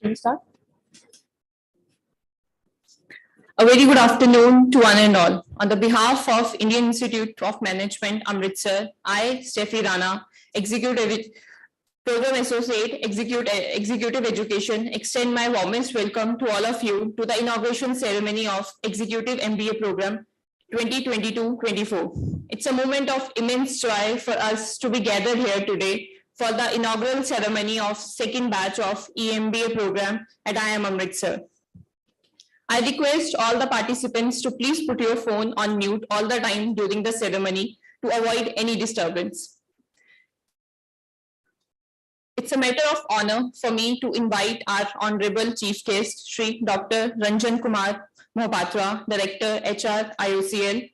Shall we start? A very good afternoon to one and all. On the behalf of Indian Institute of Management, Amritsar, I, Steffi Rana, Executive Program Associate, Executive Education, extend my warmest welcome to all of you to the inauguration ceremony of Executive MBA Program 2022-24. It's a moment of immense joy for us to be gathered here today for the inaugural ceremony of second batch of EMBA program at IIM Amritsar. I request all the participants to please put your phone on mute all the time during the ceremony to avoid any disturbance. It's a matter of honor for me to invite our Honorable Chief Guest, Shri Dr. Ranjan Kumar Mohapatra, Director, HR, IOCL.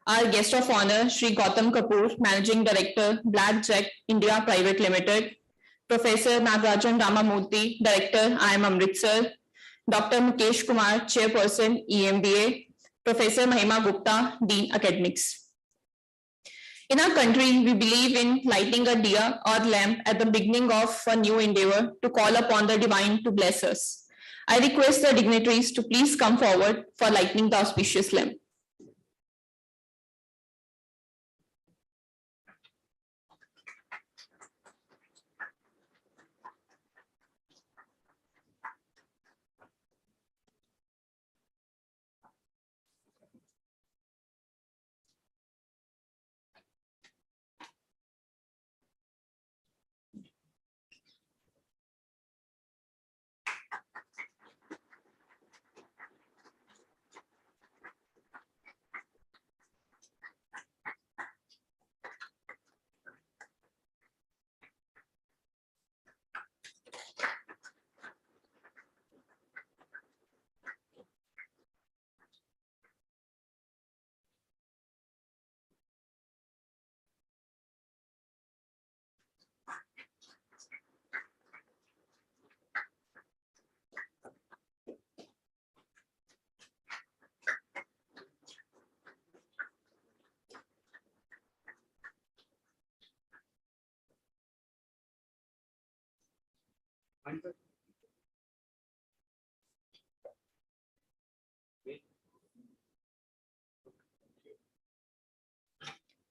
Our guest of honor, Shri Gautam Kapoor, Managing Director, Blackjack India Private Limited. Professor Nagarajan Ramamurthy, Director, IIM Amritsar. Dr. Mukesh Kumar, Chairperson, EMBA. Professor Mahima Gupta, Dean Academics. In our country, we believe in lighting a diya or lamp at the beginning of a new endeavor to call upon the divine to bless us. I request the dignitaries to please come forward for lighting the auspicious lamp.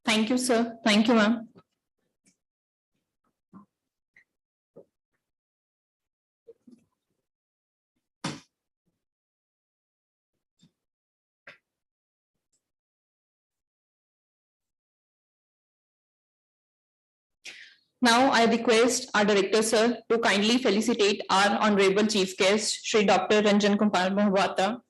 Thank you, sir. Thank you, ma'am. Now I request our director, sir, to kindly felicitate our honorable chief guest, Shri Dr. Ranjan Kumar Mohapatra.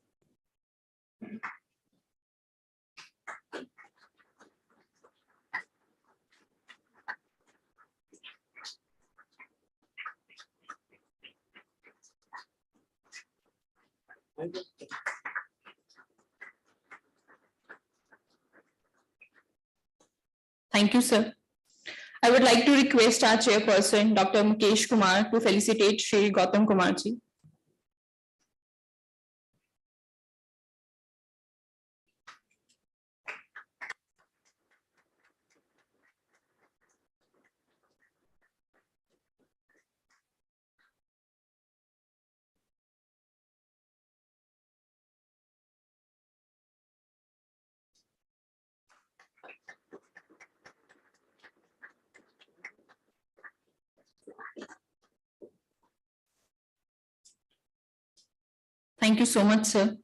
Thank you, sir. I would like to request our chairperson, Dr. Mukesh Kumar, to felicitate Shri Gautam Kumarji. Thank you so much, sir.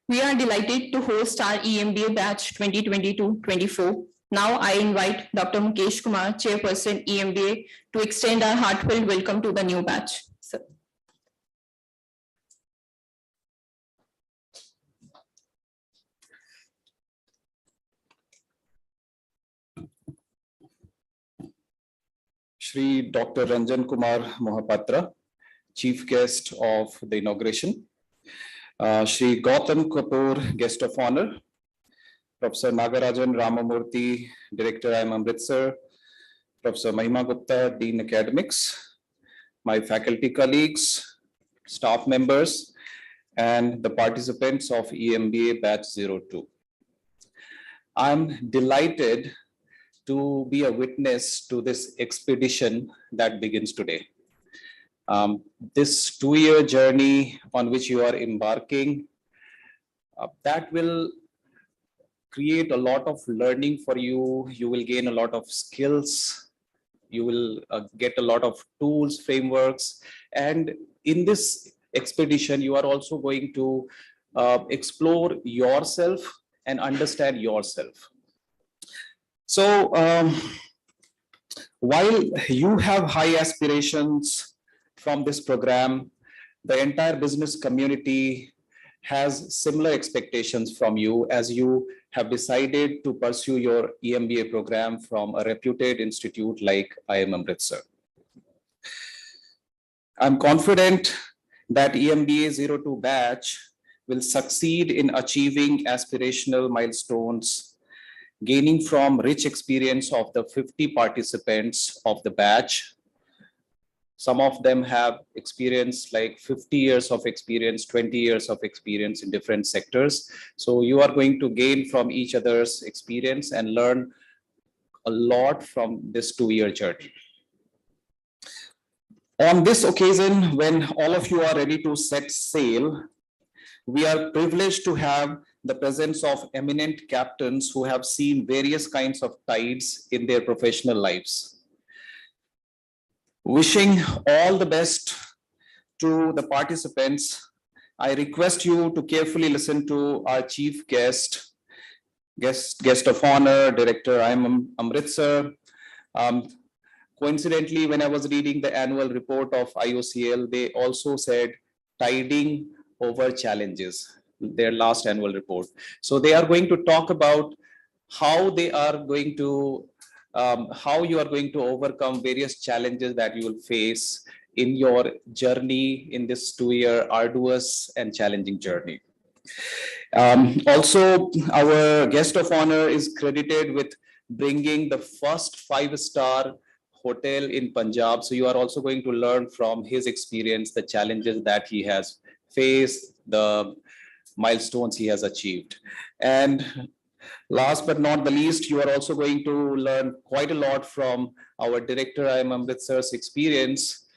We are delighted to host our EMBA batch 2022-24 Now I invite Dr. Mukesh Kumar, Chairperson EMBA, to extend our heartfelt welcome to the new batch. Sir. Shri Dr. Ranjan Kumar Mohapatra, Chief Guest of the Inauguration. Shri Gautam Kapoor, Guest of Honor. Professor Nagarajan Ramamurthy, Director, IIM Amritsar. Professor Mahima Gupta, Dean Academics. My faculty colleagues, staff members, and the participants of EMBA Batch 02. I'm delighted to be a witness to this expedition that begins today. This 2-year journey on which you are embarking, that will create a lot of learning for you. You will gain a lot of skills. You will get a lot of tools, frameworks. And in this expedition, you are also going to explore yourself and understand yourself. So while you have high aspirations from this program, the entire business community has similar expectations from you as you have decided to pursue your EMBA program from a reputed institute like IIM Amritsar. I'm confident that EMBA 02 batch will succeed in achieving aspirational milestones, gaining from rich experience of the 50 participants of the batch. Some of them have experience like 50 years of experience, 20 years of experience in different sectors. So you are going to gain from each other's experience and learn a lot from this 2-year journey. On this occasion, when all of you are ready to set sail, we are privileged to have the presence of eminent captains who have seen various kinds of tides in their professional lives. Wishing all the best to the participants, I request you to carefully listen to our chief guest of honor, Director IIM Amritsar. Coincidentally, when I was reading the annual report of IOCL, they also said tiding over challenges, their last annual report. So they are going to talk about how they are going to how you are going to overcome various challenges that you will face in your journey in this 2-year arduous and challenging journey. Also, our guest of honor is credited with bringing the first 5-star hotel in Punjab. So you are also going to learn from his experience, the challenges that he has faced, the milestones he has achieved. And last but not the least, you are also going to learn quite a lot from our Director IIM Amritsar's experience,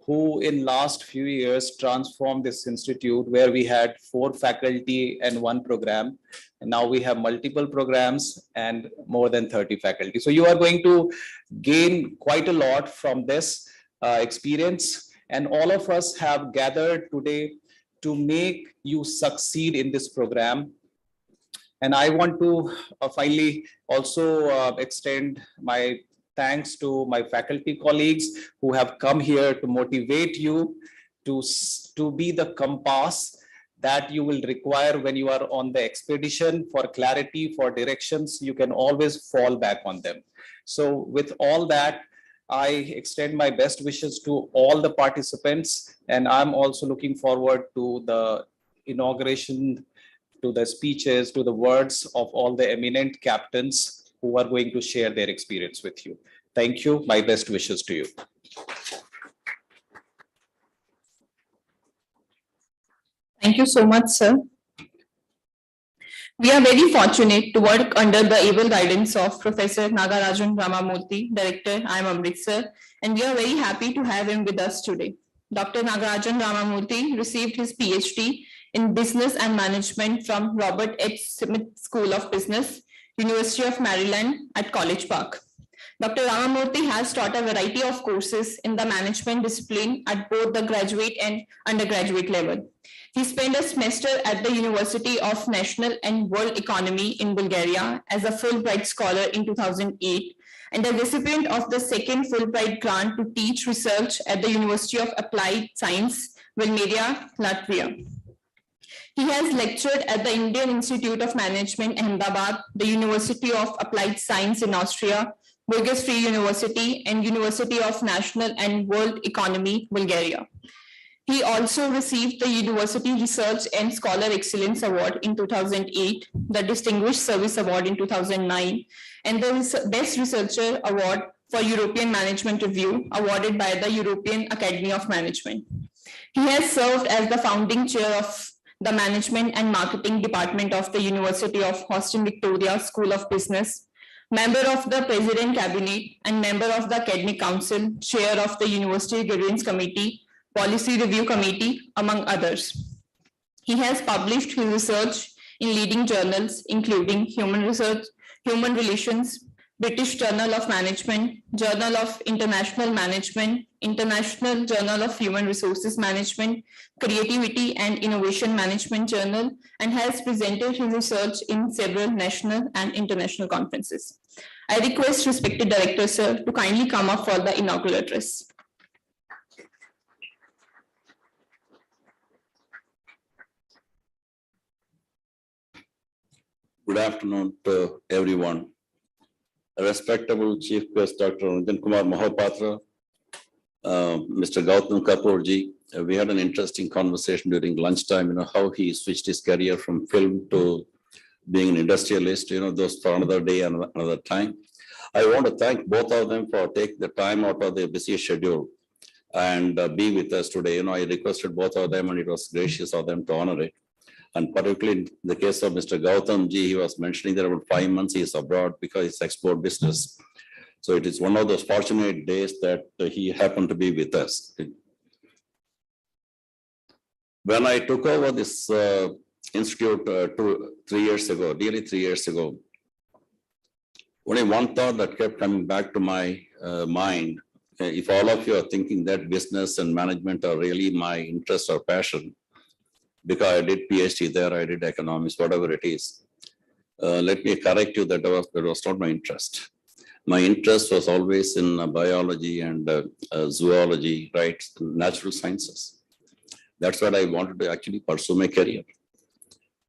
who in last few years transformed this institute where we had 4 faculty and 1 program. And now we have multiple programs and more than 30 faculty. So you are going to gain quite a lot from this experience. And all of us have gathered today to make you succeed in this program. And I want to finally also extend my thanks to my faculty colleagues who have come here to motivate you to be the compass that you will require when you are on the expedition for clarity, for directions. You can always fall back on them. So with all that, I extend my best wishes to all the participants, and I'm also looking forward to the inauguration, to the speeches, to the words of all the eminent captains who are going to share their experience with you. Thank you. My best wishes to you. Thank you so much, sir. We are very fortunate to work under the able guidance of Professor Nagarajan Ramamurthy, Director, IIM Amritsar, and we are very happy to have him with us today. Dr. Nagarajan Ramamurthy received his PhD in Business and Management from Robert H. Smith School of Business, University of Maryland at College Park. Dr. Ramamurthy has taught a variety of courses in the management discipline at both the graduate and undergraduate level. He spent a semester at the University of National and World Economy in Bulgaria as a Fulbright scholar in 2008 and a recipient of the second Fulbright grant to teach research at the University of Applied Science, Valmiera, Latvia. He has lectured at the Indian Institute of Management, Ahmedabad, the University of Applied Science in Austria, Burgess Free University, and University of National and World Economy, Bulgaria. He also received the University Research and Scholar Excellence Award in 2008, the Distinguished Service Award in 2009, and the Best Researcher Award for European Management Review, awarded by the European Academy of Management. He has served as the founding chair of the Management and Marketing Department of the University of Austin Victoria School of Business, member of the President Cabinet and member of the Academic Council, chair of the University Grievance Committee, Policy Review Committee, among others. He has published his research in leading journals, including Human Research, Human Relations, British Journal of Management, Journal of International Management, International Journal of Human Resources Management, Creativity and Innovation Management Journal, and has presented his research in several national and international conferences. I request respected Director, sir, to kindly come up for the inaugural address. Good afternoon to everyone. Respectable Chief Guest Dr. Ranjan Kumar Mohapatra, Mr. Gautam Kapoorji, we had an interesting conversation during lunchtime, how he switched his career from film to being an industrialist, those for another day and another time. I want to thank both of them for taking the time out of their busy schedule and be with us today. I requested both of them and it was gracious of them to honor it. And particularly in the case of Mr. Gautam ji, he was mentioning that about 5 months he is abroad because it's export business. So it is one of those fortunate days that he happened to be with us. When I took over this institute 3 years ago, nearly 3 years ago, only one thought that kept coming back to my mind. If all of you are thinking that business and management are really my interest or passion, because I did PhD there, I did economics, whatever it is. Let me correct you that was not my interest. My interest was always in biology and zoology, right? Natural sciences. That's what I wanted to actually pursue my career.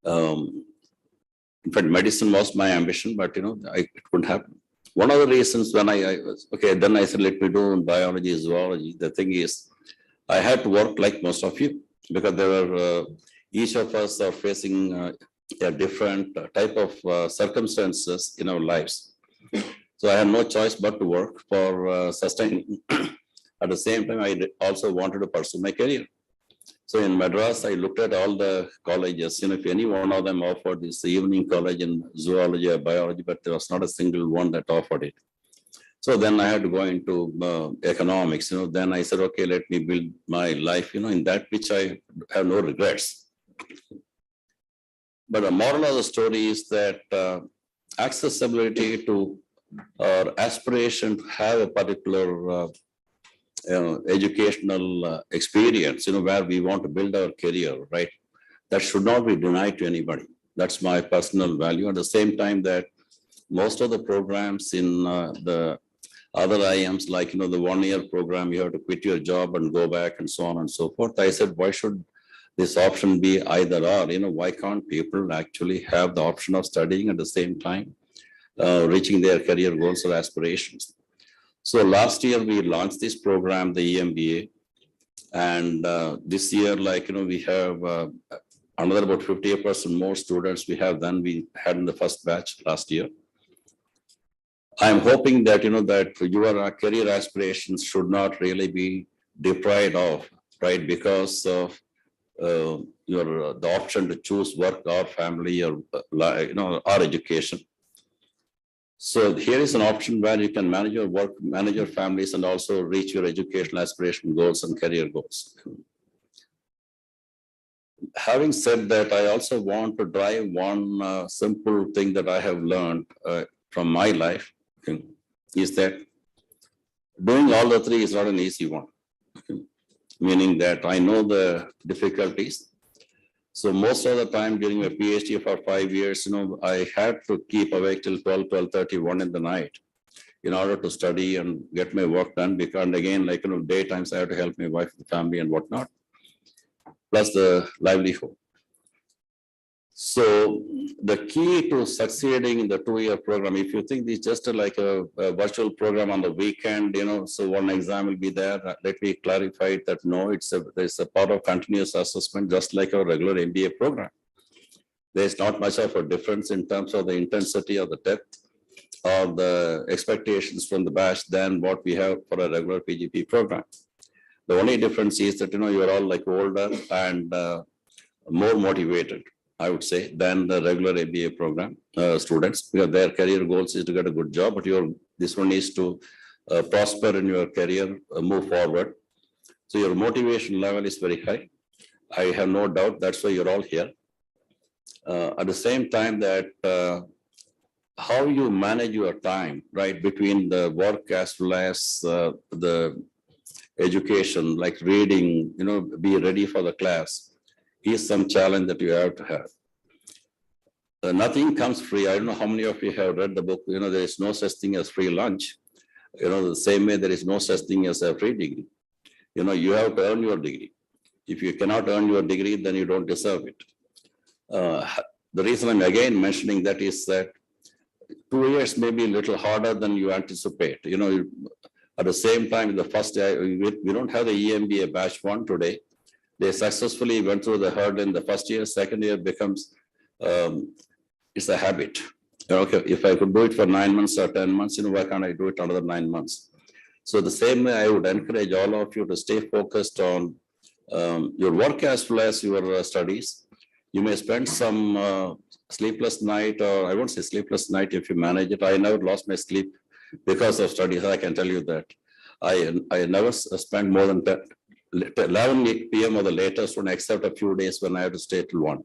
In fact, medicine was my ambition, but it couldn't happen. One of the reasons when I was, okay, then I said, let me do biology, zoology. The thing is, I had to work like most of you, because there were each of us are facing a different type of circumstances in our lives. So I had no choice but to work for sustaining. At the same time, I also wanted to pursue my career. So in Madras, I looked at all the colleges. If any one of them offered this evening college in zoology or biology, but there was not a single one that offered it. So then I had to go into economics. Then I said, okay, let me build my life, in that which I have no regrets. But the moral of the story is that accessibility to or aspiration to have a particular educational experience, where we want to build our career, right? That should not be denied to anybody. That's my personal value. At the same time that most of the programs in the other IMs, like, the 1-year program, you have to quit your job and go back and so on and so forth. I said, why should this option be either or? Why can't people actually have the option of studying at the same time, reaching their career goals or aspirations? So last year we launched this program, the EMBA. And this year, we have another about 50% more students we have than we had in the first batch last year. I'm hoping that, that your career aspirations should not really be deprived of, right? Because of the option to choose work or family or, or education. So here is an option where you can manage your work, manage your families, and also reach your educational aspiration goals and career goals. Having said that, I also want to drive one simple thing that I have learned from my life. is that doing all the three is not an easy one. Meaning that I know the difficulties. So most of the time during my PhD for 5 years, I had to keep awake till 12, 12:30, in the night in order to study and get my work done. Because again, daytimes I have to help my wife, the family and whatnot, plus the livelihood. So the key to succeeding in the 2-year program, if you think it's just like a virtual program on the weekend, so one exam will be there. Let me clarify that no, there's a part of continuous assessment, just like our regular MBA program. There's not much of a difference in terms of the intensity or the depth or the expectations from the batch than what we have for a regular PGP program. The only difference is that, you're all like older and more motivated, I would say, than the regular MBA program students, because their career goals is to get a good job, but this one is to prosper in your career, move forward. So your motivation level is very high. I have no doubt that's why you're all here. At the same time that how you manage your time, right, between the work as well as the education, like reading, be ready for the class, is some challenge that you have to have. Nothing comes free. I don't know how many of you have read the book. There is no such thing as free lunch. The same way there is no such thing as a free degree. You have to earn your degree. If you cannot earn your degree, then you don't deserve it. The reason I'm again mentioning that is that 2 years may be a little harder than you anticipate. At the same time, the first year, we don't have the EMBA batch 1 today. They successfully went through the hurdle in the first year. Second year becomes, it's a habit. Okay, if I could do it for 9 months or 10 months, why can't I do it another 9 months? So the same way I would encourage all of you to stay focused on your work as well as your studies. You may spend some sleepless night, or I won't say sleepless night if you manage it. I never lost my sleep because of studies. I can tell you that. I never spent more than 11 p.m. or the latest one, except a few days when I had to stay till 1.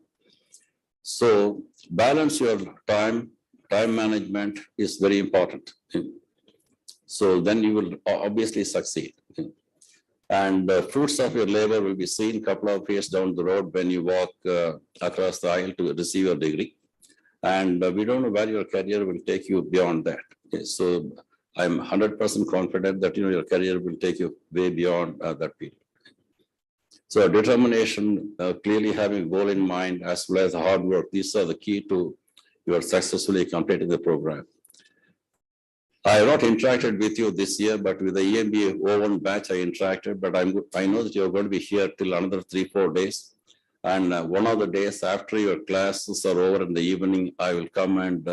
So balance your time management is very important. So then you will obviously succeed. And the fruits of your labor will be seen a couple of years down the road when you walk across the aisle to receive your degree. And we don't know where your career will take you beyond that. Okay, so I'm 100% confident that your career will take you way beyond that period. So determination, clearly having a goal in mind, as well as hard work, these are the key to your successfully completing the program. I have not interacted with you this year, but with the EMBA 01 batch, I interacted, but I know that you're going to be here till another 3-4 days. And one of the days after your classes are over in the evening, I will come and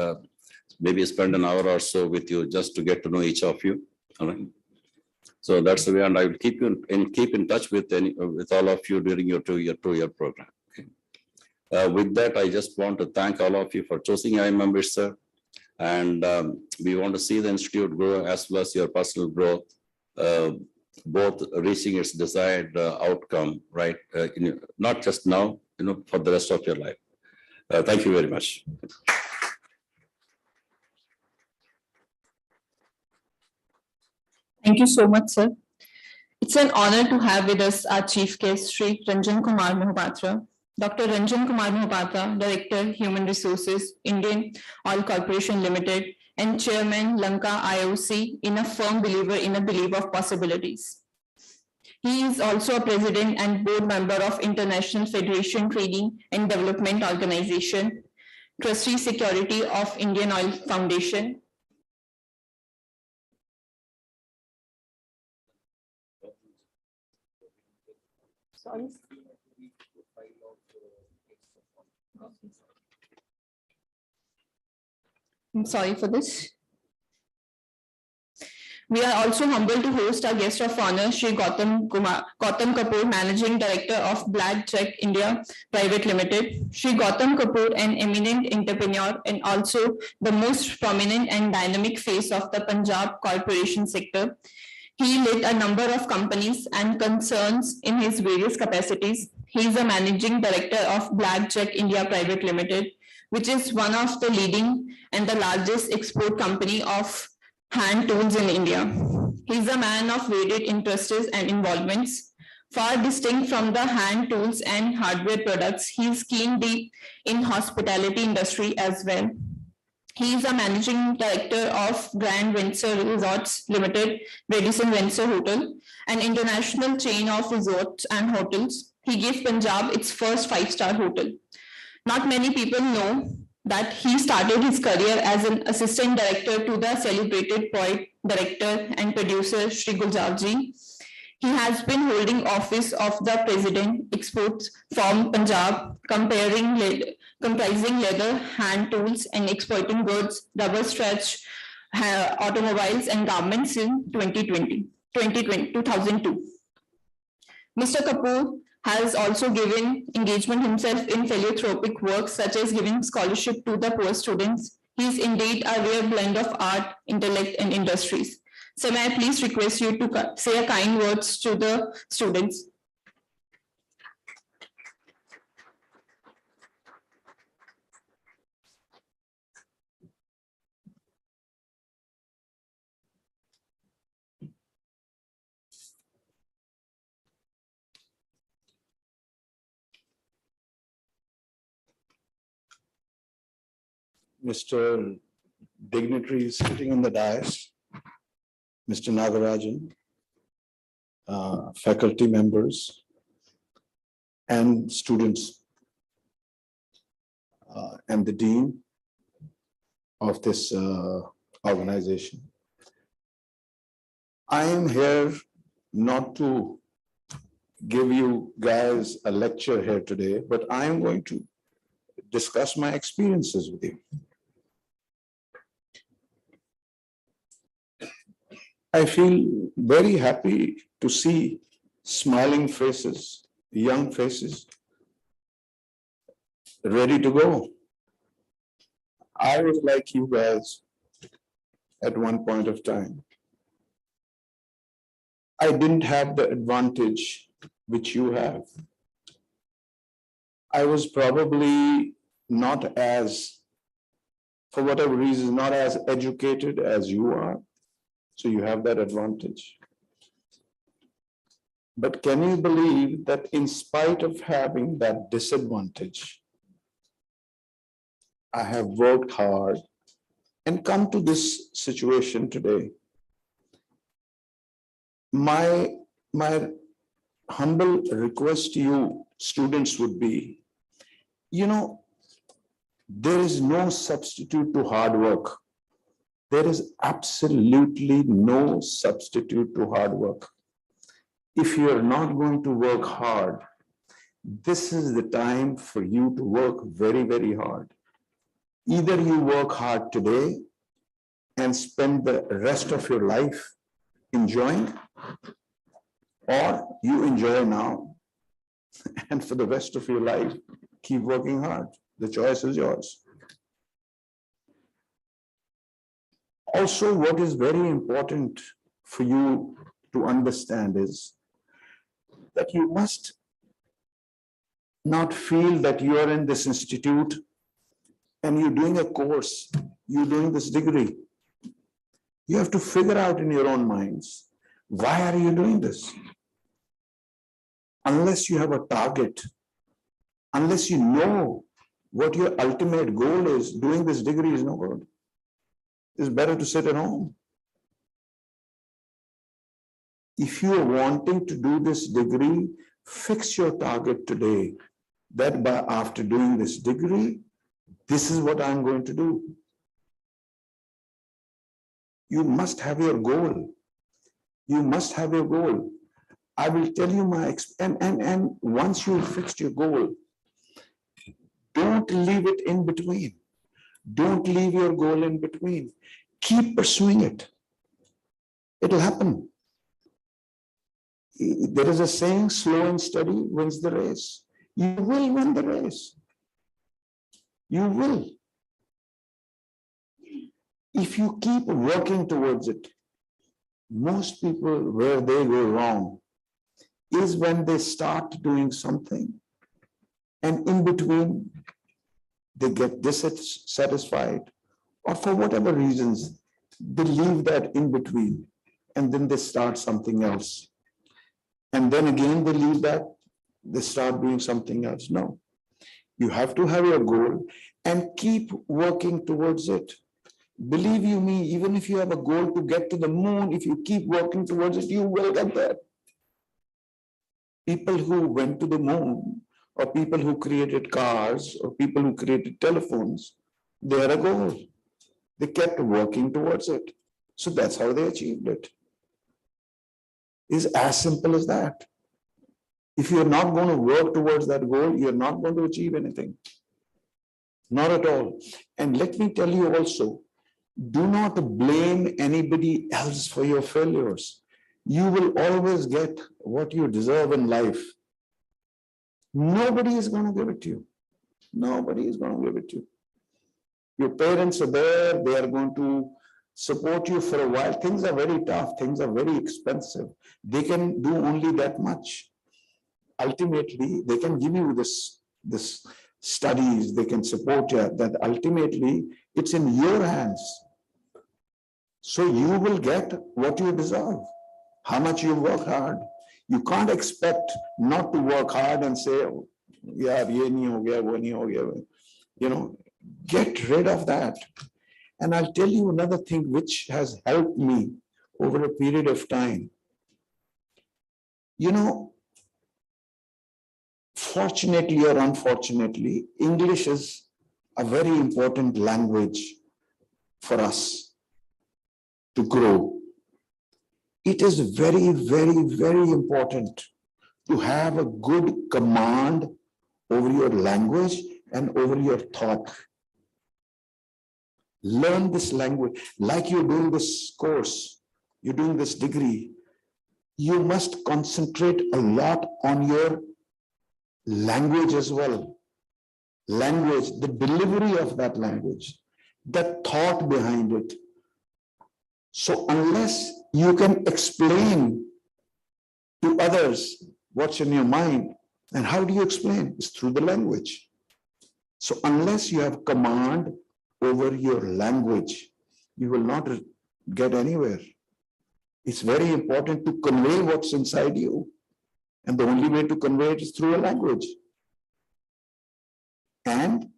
maybe spend an hour or so with you just to get to know each of you. All right. So that's the way, and I will keep in touch with all of you during your two-year program. Okay. With that, I just want to thank all of you for choosing IMM Sir. And we want to see the institute grow as well as your personal growth, both reaching its desired outcome, right? Not just now, for the rest of your life. Thank you very much. Thank you so much, sir. It's an honor to have with us our chief guest, Sri Ranjan Kumar Mohapatra. Dr. Ranjan Kumar Mohapatra, Director, Human Resources, Indian Oil Corporation Limited, and Chairman, Lanka IOC, in a firm believer in a belief of possibilities. He is also a President and Board Member of International Federation Training and Development Organization, Trustee Security of Indian Oil Foundation, sorry. I'm sorry for this. We are also humbled to host our guest of honor, Sri Gautam Kapoor, Managing Director of Blackjack India Private Limited. Sri Gautam Kapoor, an eminent entrepreneur and also the most prominent and dynamic face of the Punjab corporation sector. He led a number of companies and concerns in his various capacities. He is a Managing Director of Blackjack India Private Limited, which is one of the leading and the largest export company of hand tools in India. He is a man of varied interests and involvements. Far distinct from the hand tools and hardware products, he is keen deep in hospitality industry as well. He is a managing director of Grand Windsor Resorts Limited, Radisson Windsor Hotel, an international chain of resorts and hotels. He gave Punjab its first five-star hotel. Not many people know that he started his career as an assistant director to the celebrated poet, director, and producer Shri Gulzar Ji. He has been holding office of the president, exports from Punjab, comprising leather, hand tools, and exporting goods, rubber stretch, automobiles, and garments in 2002. Mr. Kapoor has also given engagement himself in philanthropic work, such as giving scholarship to the poor students. He is indeed a rare blend of art, intellect, and industries. So may I please request you to say a kind words to the students. Mr. Dignitaries sitting on the dais, Mr. Nagarajan, faculty members, and students, and the dean of this organization. I am here not to give you guys a lecture here today, but I am going to discuss my experiences with you. I feel very happy to see smiling faces, young faces, ready to go. I was like you guys at one point of time. I didn't have the advantage which you have. I was probably not as, for whatever reason, not as educated as you are. So you have that advantage. But can you believe that in spite of having that disadvantage, I have worked hard and come to this situation today? My humble request to you students would be, there is no substitute to hard work. There is absolutely no substitute to hard work. If you are not going to work hard, this is the time for you to work very, very hard. Either you work hard today and spend the rest of your life enjoying, or you enjoy now and for the rest of your life, keep working hard. The choice is yours. Also, what is very important for you to understand is that you must not feel that you are in this institute and you're doing a course, you're doing this degree. You have to figure out in your own minds, why are you doing this? Unless you have a target, unless you know what your ultimate goal is, doing this degree is no good. It's better to sit at home. If you are wanting to do this degree, fix your target today. That by after doing this degree, this is what I'm going to do. You must have your goal. You must have your goal. I will tell you my, and once you fixed your goal, don't leave it in between. Don't leave your goal in between. Keep pursuing it. It'll happen. There is a saying, slow and steady wins the race. You will win the race. You will. If you keep working towards it, most people, where they go wrong is when they start doing something and in between they get dissatisfied, or for whatever reasons, they leave that in between, and then they start something else. And then again, they leave that, they start doing something else. No, you have to have your goal and keep working towards it. Believe you me, even if you have a goal to get to the moon, if you keep working towards it, you will get there. People who went to the moon, or people who created cars, or people who created telephones, they had a goal. They kept working towards it. So that's how they achieved it. It's as simple as that. If you're not going to work towards that goal, you're not going to achieve anything. Not at all. And let me tell you also, do not blame anybody else for your failures. You will always get what you deserve in life. Nobody is going to give it to you. Nobody is going to give it to you. Your parents are there, they are going to support you for a while. Things are very tough, things are very expensive. They can do only that much. Ultimately, they can give you this studies, they can support you, that ultimately it's in your hands. So you will get what you deserve, how much you work hard. You can't expect not to work hard and say, yeah, ye nahi ho gaya, wo nahi ho gaya. You know, get rid of that. And I'll tell you another thing which has helped me over a period of time. You know, fortunately or unfortunately, English is a very important language for us to grow. It is very, very, very important to have a good command over your language and over your thought. Learn this language. Like you're doing this course, you're doing this degree, you must concentrate a lot on your language as well. Language, the delivery of that language, the thought behind it. So unless you can explain to others what's in your mind, and how do you explain? It's through the language. So unless you have command over your language, you will not get anywhere. It's very important to convey what's inside you. And the only way to convey it is through a language. And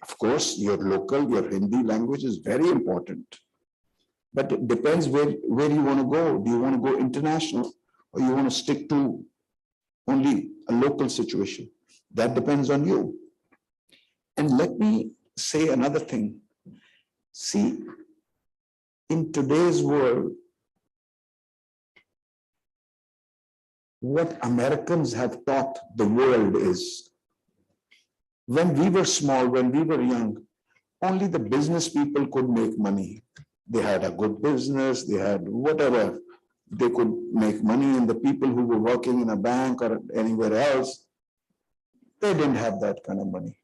of course, your local, your Hindi language is very important. But it depends where you want to go. Do you want to go international, or you want to stick to only a local situation? That depends on you. And let me say another thing. See, in today's world, what Americans have taught the world is, when we were small, when we were young, only the business people could make money. They had a good business, they had whatever, they could make money, and the people who were working in a bank or anywhere else, they didn't have that kind of money.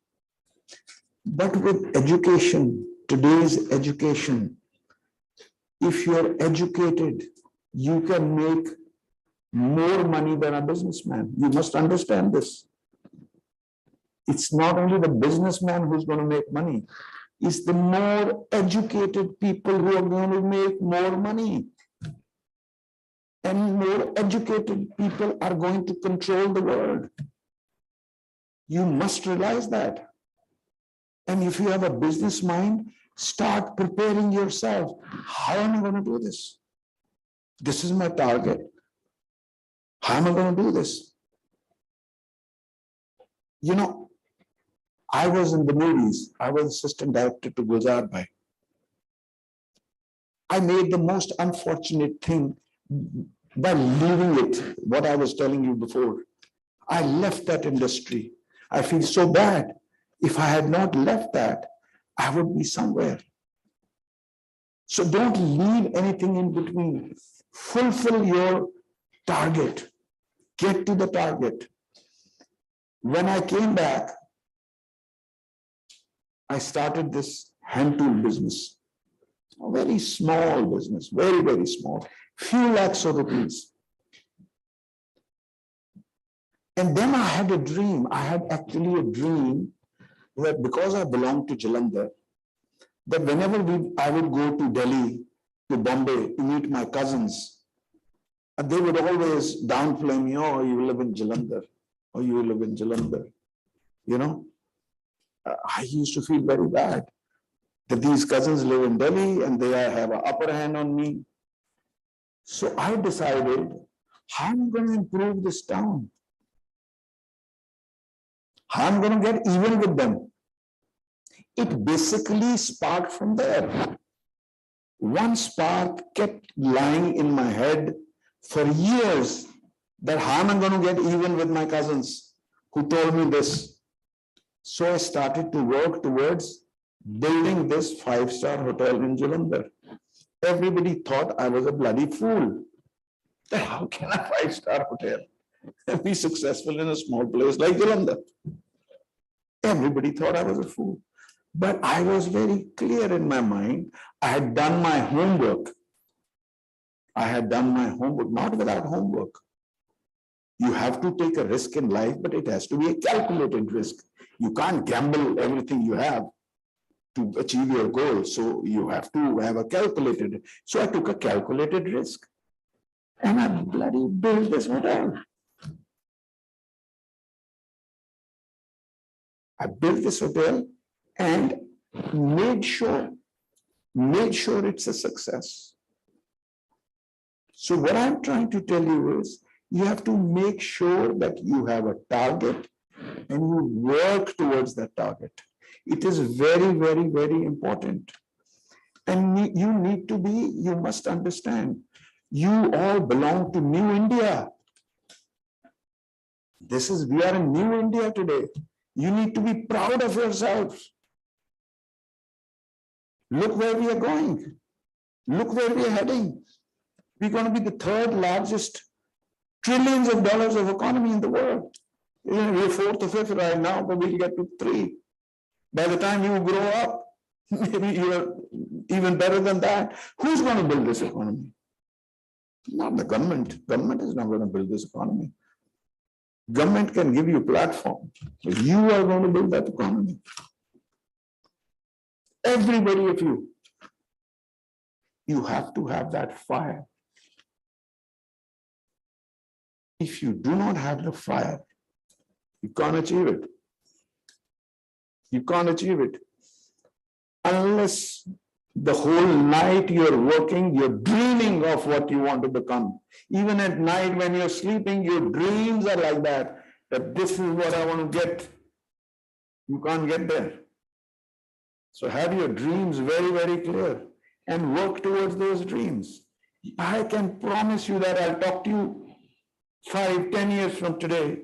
But with education, today's education, if you're educated, you can make more money than a businessman. You must understand this. It's not only the businessman who's going to make money. It's the more educated people who are going to make more money. And more educated people are going to control the world. You must realize that. And if you have a business mind, start preparing yourself. How am I going to do this? This is my target. How am I going to do this? You know, I was in the movies. I was assistant director to Gulzar Bhai. I made the most unfortunate thing by leaving it, what I was telling you before. I left that industry. I feel so bad. If I had not left that, I would be somewhere. So don't leave anything in between. Fulfill your target. Get to the target. When I came back, I started this hand tool business. A very small business, very, very small. Few lakhs of rupees. And then I had a dream. I had actually a dream that because I belong to Jalandhar, that whenever I would go to Delhi, to Bombay to meet my cousins, they would always downplay me, oh, you live in Jalandhar, oh, you live in Jalandhar. You know, I used to feel very bad that these cousins live in Delhi and they have an upper hand on me. So I decided, how am I going to improve this town? How am I going to get even with them? It basically sparked from there. One spark kept lying in my head for years, that how am I going to get even with my cousins who told me this? So I started to work towards building this 5-star hotel in Jalandhar. Everybody thought I was a bloody fool. How can a 5-star hotel be successful in a small place like Jalandhar? Everybody thought I was a fool. But I was very clear in my mind. I had done my homework. I had done my homework, not without homework. You have to take a risk in life, but it has to be a calculated risk. You can't gamble everything you have to achieve your goal. So you have to have a calculated. So I took a calculated risk. And I bloody built this hotel. I built this hotel and made sure it's a success. So what I'm trying to tell you is, you have to make sure that you have a target and you work towards that target. It is very, very, very important. And you must understand, you all belong to New India. We are in New India today. You need to be proud of yourselves. Look where we are going. Look where we are heading. We're going to be the third largest trillions of dollars of economy in the world. We're fourth or fifth right now, but we'll get to 3. By the time you grow up, maybe you're even better than that. Who's going to build this economy? Not the government. Government is not going to build this economy. Government can give you a platform, but you are going to build that economy. Everybody of you have to have that fire. If you do not have the fire, you can't achieve it. You can't achieve it. Unless the whole night you're working, you're dreaming of what you want to become. Even at night when you're sleeping, your dreams are like that this is what I want to get. You can't get there. So have your dreams very, very clear and work towards those dreams. I can promise you that I'll talk to you 5-10 years from today.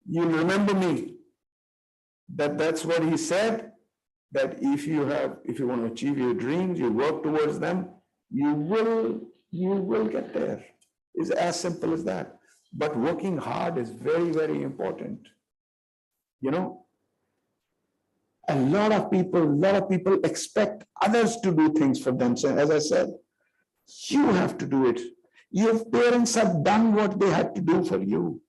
You'll remember me. That's what he said, that if you want to achieve your dreams, you work towards them, you will get there. It's as simple as that. But working hard is very, very important. You know, a lot of people expect others to do things for them. So as I said, you have to do it. Your parents have done what they had to do for you.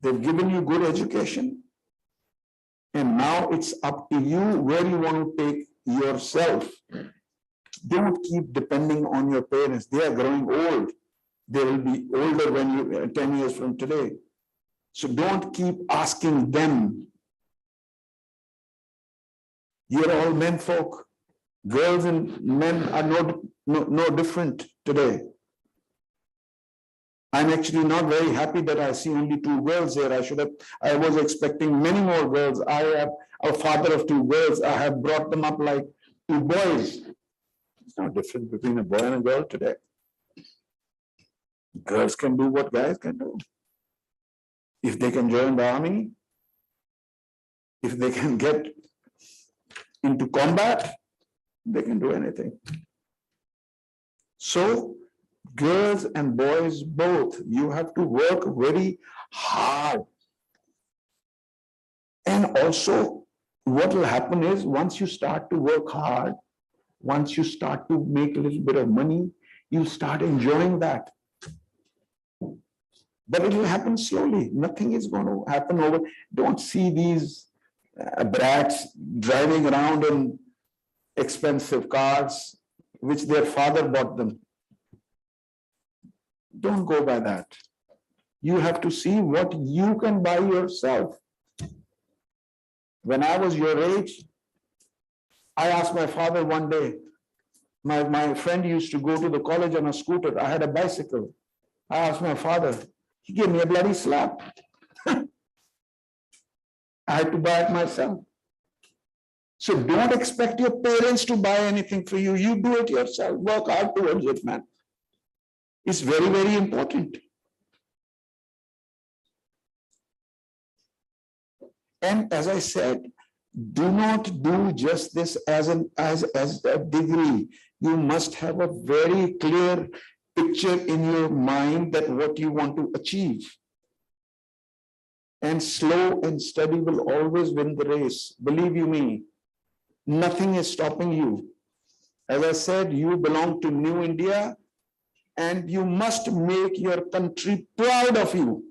They've given you good education. And now it's up to you where you want to take yourself. Don't keep depending on your parents. They are growing old. They will be older when you 10 years from today. So don't keep asking them. You're all men folk. Girls and men are no different today. I'm actually not very happy that I see only 2 girls here. I was expecting many more girls. I am a father of 2 girls. I have brought them up like 2 boys. There's no difference between a boy and a girl today. Girls can do what guys can do. If they can join the army, if they can get into combat, they can do anything. So, girls and boys both, you have to work very hard. And also, what will happen is, once you start to work hard, once you start to make a little bit of money, you start enjoying that. But it will happen slowly. Nothing is going to happen over. Don't see these brats driving around in expensive cars, which their father bought them. Don't go by that. You have to see what you can buy yourself. When I was your age, I asked my father one day, my friend used to go to the college on a scooter. I had a bicycle. I asked my father, he gave me a bloody slap. I had to buy it myself. So don't expect your parents to buy anything for you. You do it yourself. Work hard towards it, man. It's very, very important. And as I said, do not do just this as a degree. You must have a very clear picture in your mind that what you want to achieve. And slow and steady will always win the race. Believe you me, nothing is stopping you. As I said, you belong to New India and you must make your country proud of you.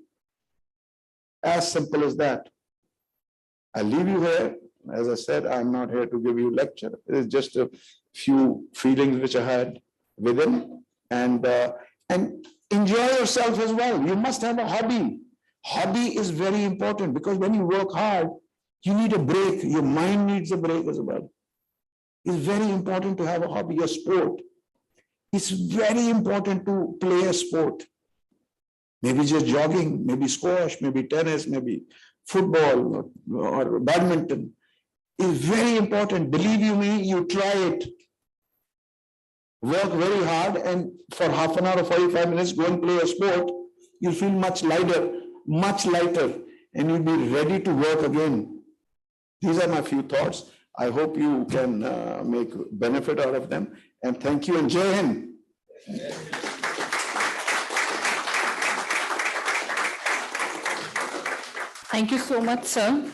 As simple as that. I leave you here. As I said, I'm not here to give you a lecture. It is just a few feelings which I had within, and enjoy yourself as well. You must have a hobby. Hobby is very important because when you work hard, you need a break. Your mind needs a break as well. It's very important to have a hobby, a sport. It's very important to play a sport. Maybe just jogging, maybe squash, maybe tennis, maybe football or badminton. Is very important. Believe you me, you try it. Work very hard and for half an hour or 45 minutes, go and play a sport. You'll feel much lighter, and you'll be ready to work again. These are my few thoughts. I hope you can make benefit out of them. And thank you and Jai Hind. Thank you so much, sir.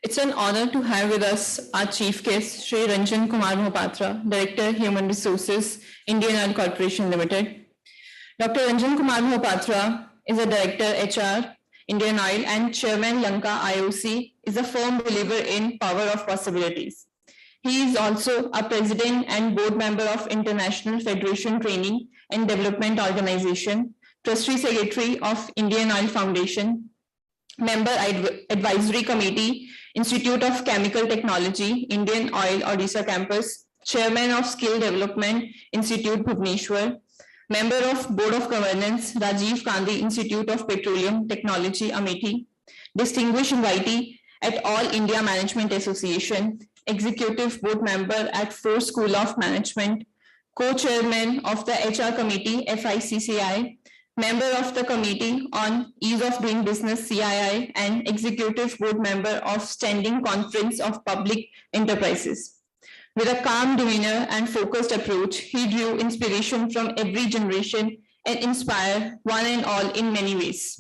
It's an honor to have with us our chief guest, Shri Ranjan Kumar Mohapatra, Director, Human Resources, Indian Oil Corporation Limited. Dr. Ranjan Kumar Mohapatra is a Director, HR, Indian Oil, and Chairman, Lanka IOC, is a firm believer in power of possibilities. He is also a President and Board Member of International Federation Training and Development Organization, Trustee Secretary of Indian Oil Foundation, Member Advisory Committee, Institute of Chemical Technology, Indian Oil Odisha Campus, Chairman of Skill Development Institute, Bhubaneswar, Member of Board of Governance, Rajiv Gandhi Institute of Petroleum Technology, Amethi, Distinguished Invitee at All India Management Association, Executive Board Member at Ford School of Management, Co-Chairman of the HR Committee, FICCI, Member of the Committee on Ease of Doing Business, CII, and Executive Board Member of Standing Conference of Public Enterprises. With a calm demeanor and focused approach, he drew inspiration from every generation and inspired one and all in many ways.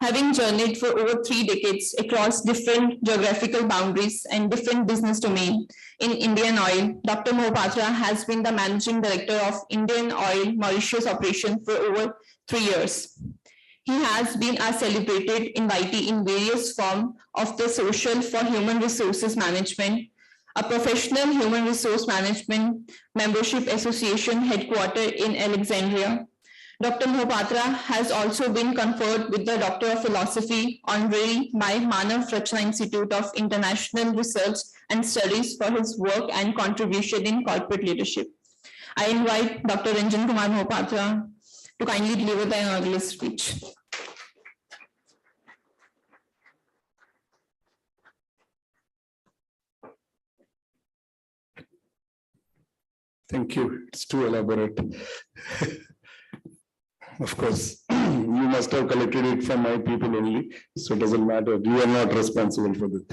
Having journeyed for over 3 decades across different geographical boundaries and different business domains in Indian Oil, Dr. Mohapatra has been the Managing Director of Indian Oil Mauritius operation for over 3 years. He has been a celebrated invitee in various forms of the Social for Human Resources Management, a professional human resource management membership association headquartered in Alexandria. Dr. Mohapatra has also been conferred with the Doctor of Philosophy honorary by Manav Rachna Institute of International Research and Studies for his work and contribution in corporate leadership. I invite Dr. Ranjan Kumar Mohapatra to kindly deliver the inaugural speech. Thank you. It's too elaborate. Of course, you must have collected it from my people only, so it doesn't matter. You are not responsible for this.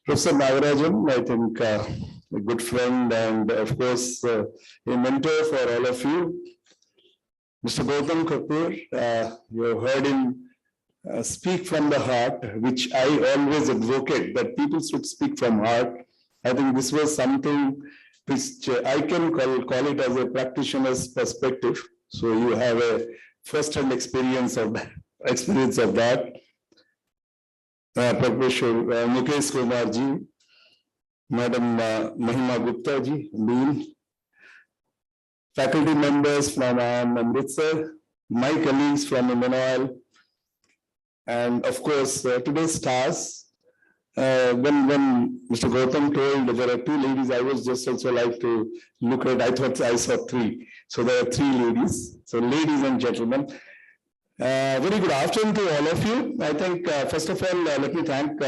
Professor Nagarajan, I think a good friend and of course a mentor for all of you. Mr. Gautam Kapoor, you have heard him speak from the heart, which I always advocate that people should speak from heart. I think this was something which I can call it as a practitioner's perspective. So you have a first-hand experience of that. Professor Mukesh Kumar ji, Madam Mahima Gupta ji, Dean, faculty members from Amritsar, my colleagues from Emmanuel, and of course today's stars. When Mr. Gautam told there are two ladies, I was just also like to look at. I thought I saw three, so there are three ladies. So, ladies and gentlemen, very good afternoon to all of you. I think first of all, let me thank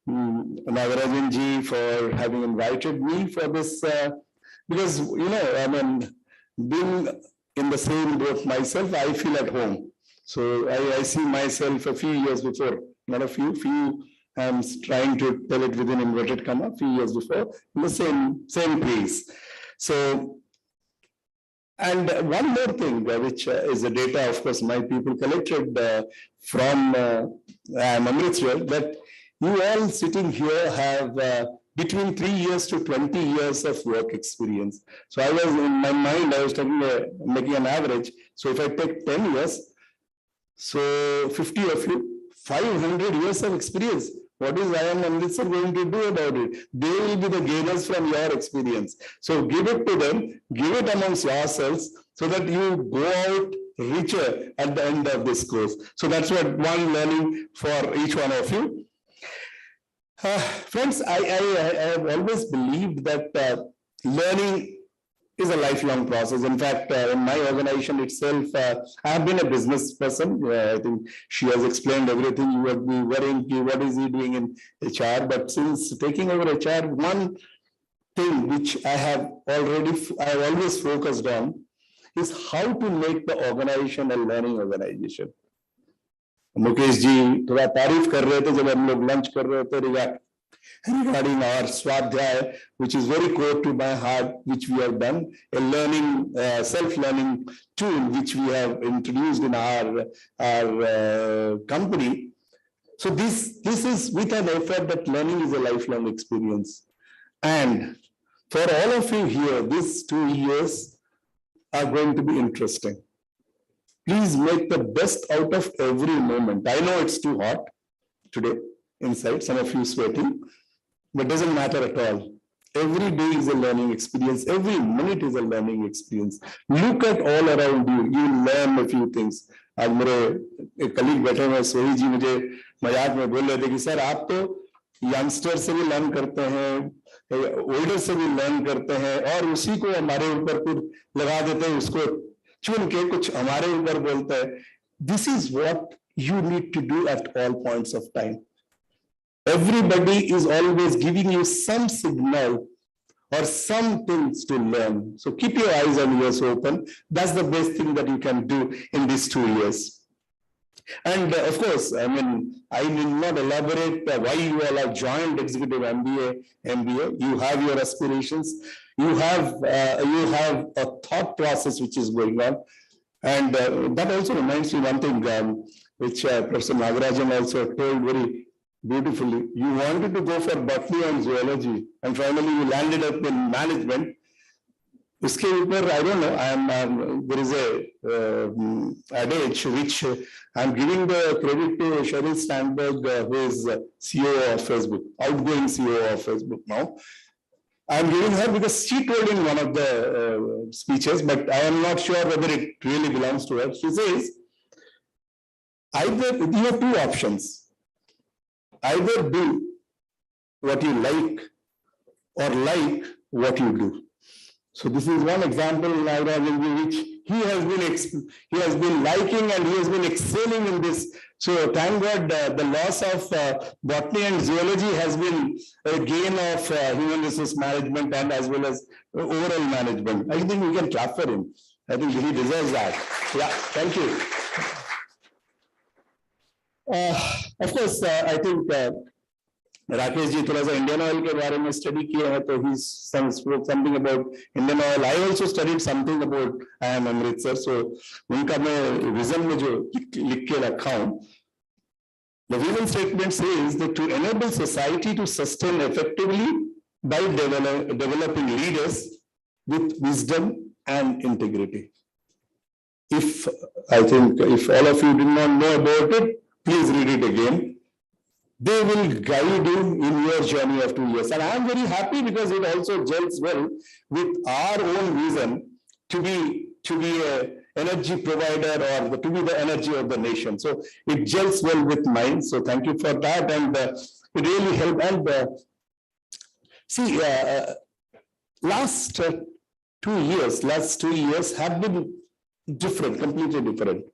Nagarajan ji for having invited me for this, because I mean, being in the same boat myself, I feel at home. So I see myself a few years before, not a few. I'm trying to tell it within inverted comma, a few years before, in the same place. So, and one more thing, which is the data, of course, my people collected from Amritsar, that you all sitting here have between 3 years to 20 years of work experience. So I was, in my mind, I was making an average. So if I take 10 years, so 50 of you, 500 years of experience. What is IIM Amritsar going to do about it? They will be the gainers from your experience. So give it to them, give it amongst yourselves, so that you go out richer at the end of this course. So that's what one learning for each one of you. Friends, I have always believed that learning is a lifelong process. In fact, in my organization itself, I have been a business person. I think she has explained everything. You would be worrying, what is he doing in HR? But since taking over HR, one thing which I have always focused on is how to make the organization a learning organization. Mukesh ji थोड़ा तारीफ कर रहे थे जब हम लोग lunch कर रहे थे regarding our Swadhyay, which is very close to my heart, which we have done, a learning, self-learning tool, which we have introduced in our company. So this is with an effort that learning is a lifelong experience. And for all of you here, these 2 years are going to be interesting. Please make the best out of every moment. I know it's too hot today inside, some of you sweating, but doesn't matter at all. Every day is a learning experience. Every minute is a learning experience. Look at all around you. You learn a few things. आज मेरे एक colleague बैठे हुए सोही जी मुझे मजाक में बोल रहे थे कि सर आप तो यंगस्टर से भी लर्न करते हैं, ओल्डर से भी लर्न करते हैं, और उसी को हमारे ऊपर कुछ लगा देते हैं, उसको चुन के कुछ हमारे ऊपर बोलते हैं. This is what you need to do at all points of time. Everybody is always giving you some signal or some things to learn. So keep your eyes and ears open. That's the best thing that you can do in these 2 years. And of course, I mean, I will not elaborate why you all have joined Executive MBA. You have your aspirations. You have a thought process which is going on. And that also reminds me one thing, which Professor Nagarajan also told very beautifully. You wanted to go for botany and zoology, and finally you landed up in management. Uske upar, I don't know, there is a adage which I'm giving the credit to Sheryl Sandberg, who is CEO of Facebook, outgoing CEO of Facebook now. I'm giving her because she told in one of the speeches, but I am not sure whether it really belongs to her. She says, either you have two options. Either do what you like or like what you do. So this is one example in which he has been liking and he has been excelling in this. So thank God the loss of botany and zoology has been a gain of human resource management and as well as overall management. I think we can clap for him. I think he deserves that. Yeah, thank you. Of course, I think Rakesh ji थोड़ा सा Indian oil के बारे में study किया है, तो he spoke something about Indian oil. I also studied something about IIM Amritsar. So उनका मैं vision में जो लिख के रखा हूँ, the vision statement says that to enable society to sustain effectively by developing leaders with wisdom and integrity. I think if all of you did not know about it, please read it again. they will guide you in your journey of 2 years. And I am very happy because it also gels well with our own vision to be a energy provider or to be the energy of the nation. So it gels well with mine. So thank you for that. And it really helped. And last 2 years have been different, completely different.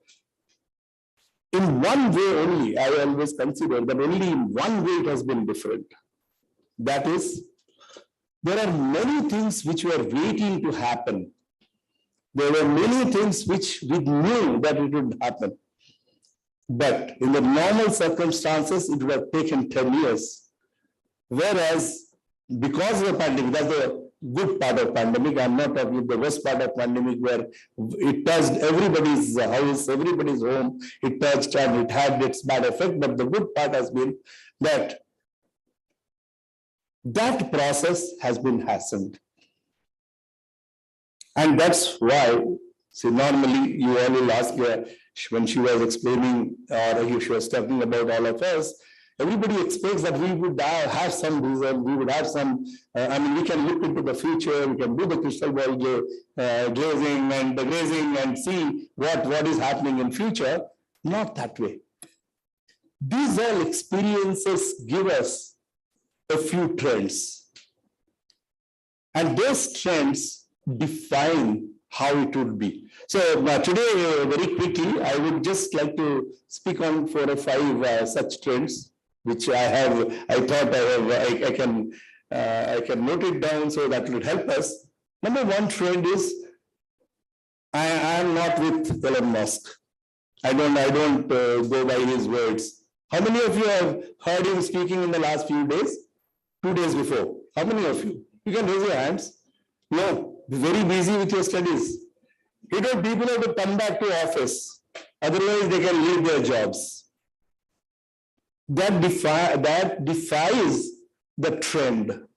In one way only, I always consider that only in one way it has been different. That is, there are many things which were waiting to happen. There were many things which we knew that it would happen. But in the normal circumstances, it would have taken 10 years. Whereas, because of the pandemic, that's the good part of pandemic, I'm not talking the worst part of pandemic where it touched everybody's house, everybody's home, it touched and it had its bad effect. But the good part has been that that process has been hastened. And that's why, see, normally you all will ask when she was explaining or she was talking about all of us, everybody expects that we would have some result, we would have some, we can look into the future, we can do the crystal ball glazing and the grazing and see what is happening in future. Not that way. These all experiences give us a few trends. And those trends define how it would be. So today, very quickly, I would just like to speak on 4 or 5 such trends, which I thought I can note it down so that will help us. Number one trend is, I am not with Elon Musk. I don't go by his words. How many of you have heard him speaking in the last few days? 2 days before. How many of you? You can raise your hands. No, be very busy with your studies. He told people have to come back to office. Otherwise, they can leave their jobs. That defies the trend.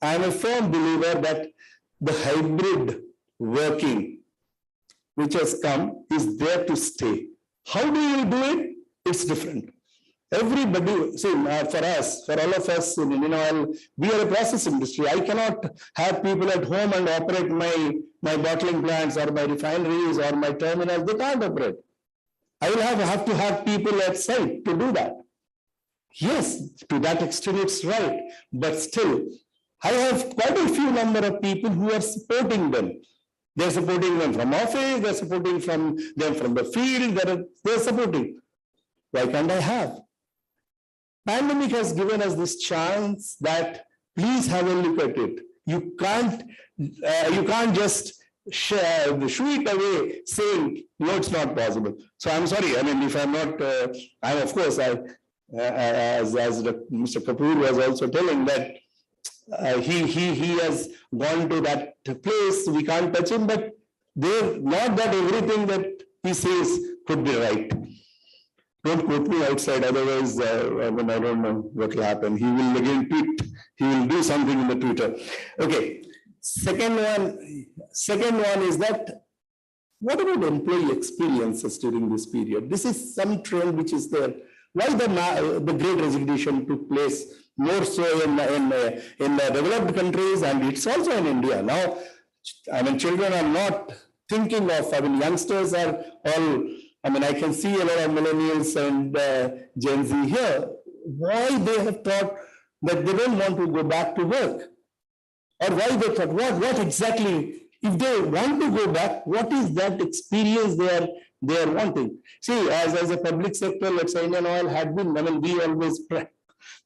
I am a firm believer that the hybrid working which has come is there to stay. How do you do it? It's different. Everybody, see, for us, for all of us in Indian Oil, we are a process industry. I cannot have people at home and operate my bottling plants or my refineries or my terminals. They can't operate. I will have to have people at site to do that. Yes, to that extent it's right. But still, I have quite a few number of people who are supporting them. They're supporting them from office, they're supporting them from the field, they're supporting. Why can't I have? Pandemic has given us this chance that please have a look at it. You can't just shoo it away saying, no, it's not possible. So I'm sorry, if I'm not, of course, as Mr. Kapoor was also telling that he has gone to that place, we can't touch him, but not that everything that he says could be right. Don't quote me outside, otherwise, I don't know what will happen. He will again tweet. He will do something in the Twitter. Okay. Second one is that, what about employee experiences during this period? This is some trend which is there. Why the great resignation took place more so in the developed countries, and it's also in India. Now, children are not thinking of, youngsters are all, I can see a lot of millennials and Gen Z here. Why they have thought that they don't want to go back to work? Or why they thought, what exactly, if they want to go back, what is that experience they are wanting? See, as a public sector, let's say Indian Oil had been, we always pride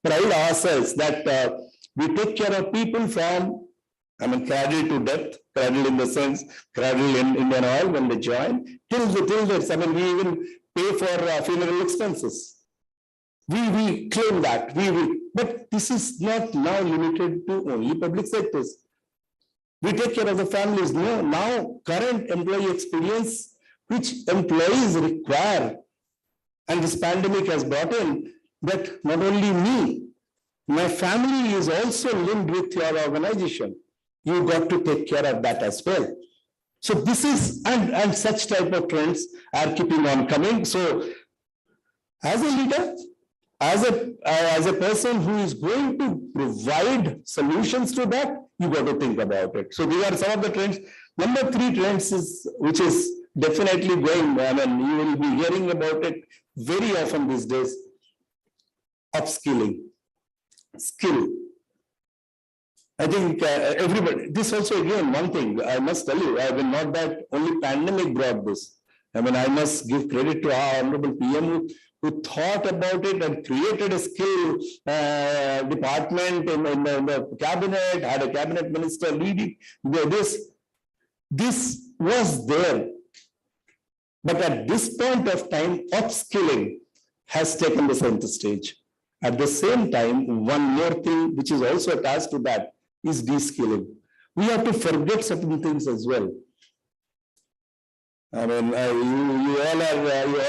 ourselves that we take care of people from, cradle to death, cradle in the sense, cradle in Indian Oil when they join, till this, we even pay for funeral expenses. We claim that, but this is not now limited to only public sectors. We take care of the families. No, now current employee experience, which employees require, and this pandemic has brought in, that not only me, my family is also linked with your organization. You got to take care of that as well. So this is, and such type of trends are keeping on coming. So as a leader, as a person who is going to provide solutions to that, you got to think about it. So these are some of the trends. Number 3 trends is, which is definitely going, I mean, you will be hearing about it very often these days, upskilling, skill. I think everybody, this also again, one thing I must tell you, I mean, not that only pandemic brought this. I mean, I must give credit to our honorable PM who thought about it and created a skill department in the cabinet, had a cabinet minister leading this. This was there. But at this point of time, upskilling has taken the center stage. At the same time, one more thing which is also attached to that is de-skilling. We have to forget certain things as well. I mean, you all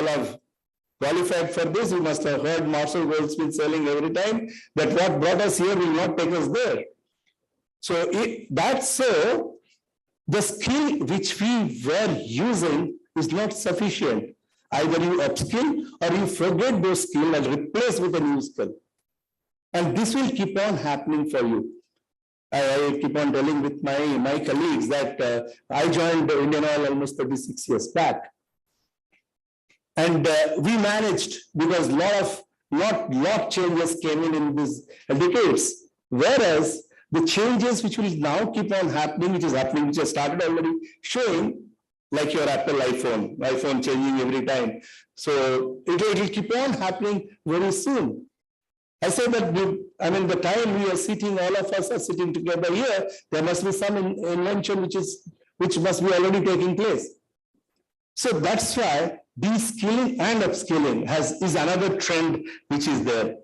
have qualified for this. You must have heard Marshall Goldsmith saying every time that what brought us here will not take us there. So that's so, the skill which we were using is not sufficient. Either you upskill or you forget those skills and replace with a new skill. And this will keep on happening for you. I keep on telling with my colleagues that I joined Indian Oil almost 36 years back. And we managed because lot changes came in these decades. Whereas the changes which will now keep on happening, which has started already showing, like your Apple iPhone changing every time. So it will keep on happening very soon. I say that, the time we are sitting, all of us are sitting together here, there must be some invention which must be already taking place. So that's why de-skilling and upskilling is another trend which is there.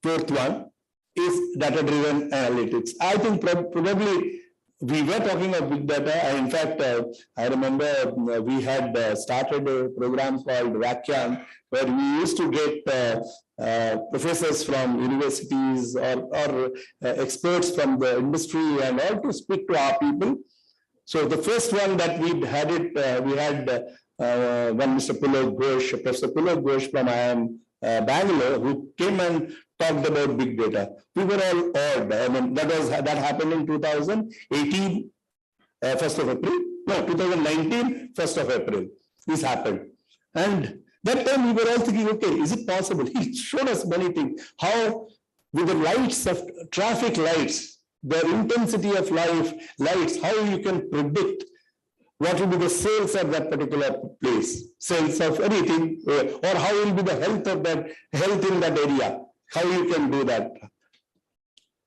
4th one is data-driven analytics. I think probably we were talking of big data. In fact, I remember we had started a program called Vakyan, where we used to get professors from universities or experts from the industry and all to speak to our people. So the first one that we had one Mr. Pulok Ghosh, Professor Pulok Ghosh from IIM Bangalore, who came and talked about big data. We were all awed. I mean, that happened in 2018, 1st of April. No, 2019, 1st of April. This happened. And that time we were all thinking, okay, is it possible? He showed us many things. How with the lights of traffic lights, the intensity of lights, how you can predict what will be the sales of that particular place, sales of anything, or how will be the health in that area, how you can do that.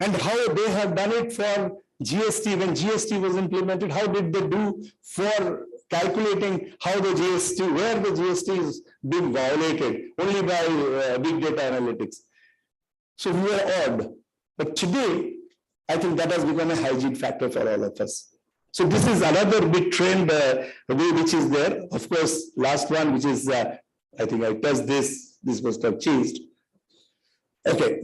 And how they have done it for GST, when GST was implemented, how did they do for calculating how the GST, where the GST is being violated, only by big data analytics. So we were awed. But today, I think that has become a hygiene factor for all of us. So this is another big trend which is there. Of course, last one, which is, I think I touched this must have changed. Okay,